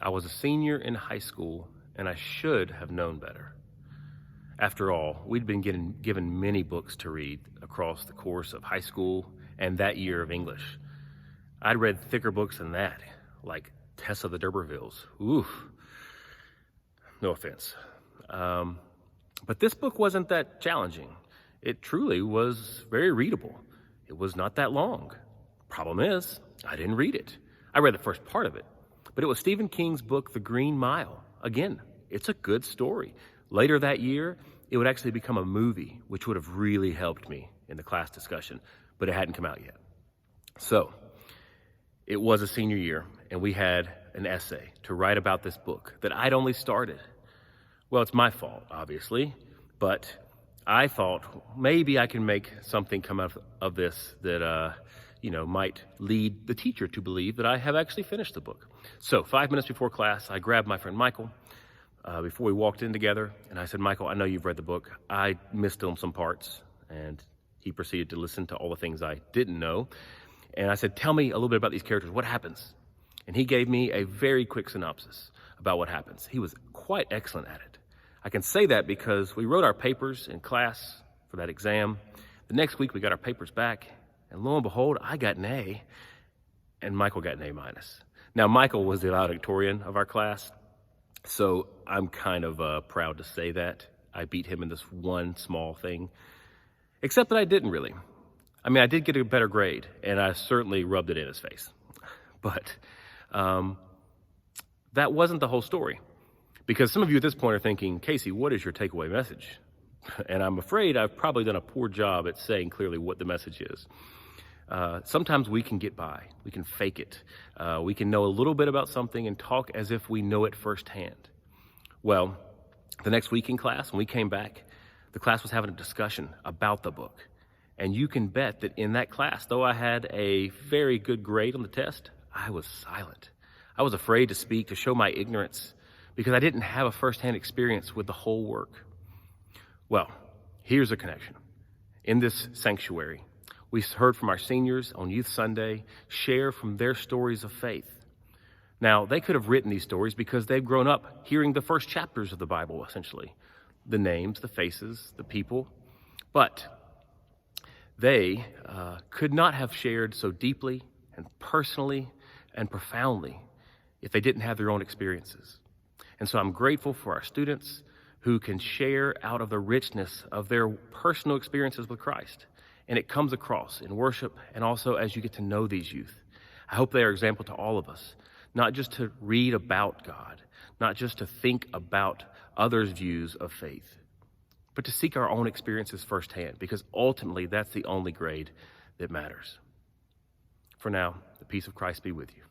I was a senior in high school, and I should have known better. After all, we'd been given many books to read across the course of high school and that year of English. I'd read thicker books than that, like Tessa the D'Urbervilles. Oof. No offense. But this book wasn't that challenging. It truly was very readable. It was not that long. Problem is, I didn't read it. I read the first part of it, but it was Stephen King's book, The Green Mile. Again, it's a good story. Later that year, it would actually become a movie, which would have really helped me in the class discussion, but it hadn't come out yet. So, it was a senior year, and we had an essay to write about this book that I'd only started. Well, it's my fault, obviously, but I thought maybe I can make something come out of this that, might lead the teacher to believe that I have actually finished the book. So 5 minutes before class, I grabbed my friend Michael before we walked in together, and I said, Michael, I know you've read the book. I missed on some parts, and he proceeded to listen to all the things I didn't know. And I said, tell me a little bit about these characters. What happens? And he gave me a very quick synopsis about what happens. He was quite excellent at it. I can say that because we wrote our papers in class for that exam. The next week we got our papers back, and lo and behold, I got an A, and Michael got an A-. Now, Michael was the valedictorian of our class, so I'm kind of proud to say that. I beat him in this one small thing, except that I didn't really. I mean, I did get a better grade, and I certainly rubbed it in his face. But that wasn't the whole story. Because some of you at this point are thinking, Casey, what is your takeaway message? And I'm afraid I've probably done a poor job at saying clearly what the message is. Sometimes we can get by. We can fake it. We can know a little bit about something and talk as if we know it firsthand. Well, the next week in class, when we came back, the class was having a discussion about the book. And you can bet that in that class, though I had a very good grade on the test, I was silent. I was afraid to speak, to show my ignorance, because I didn't have a firsthand experience with the whole work. Well, here's a connection. In this sanctuary, we heard from our seniors on Youth Sunday share from their stories of faith. Now, they could have written these stories because they've grown up hearing the first chapters of the Bible, essentially. The names, the faces, the people. But they could not have shared so deeply and personally and profoundly if they didn't have their own experiences. And so I'm grateful for our students who can share out of the richness of their personal experiences with Christ. And it comes across in worship and also as you get to know these youth. I hope they are an example to all of us, not just to read about God, not just to think about others' views of faith, but to seek our own experiences firsthand, because ultimately that's the only grade that matters. For now, the peace of Christ be with you.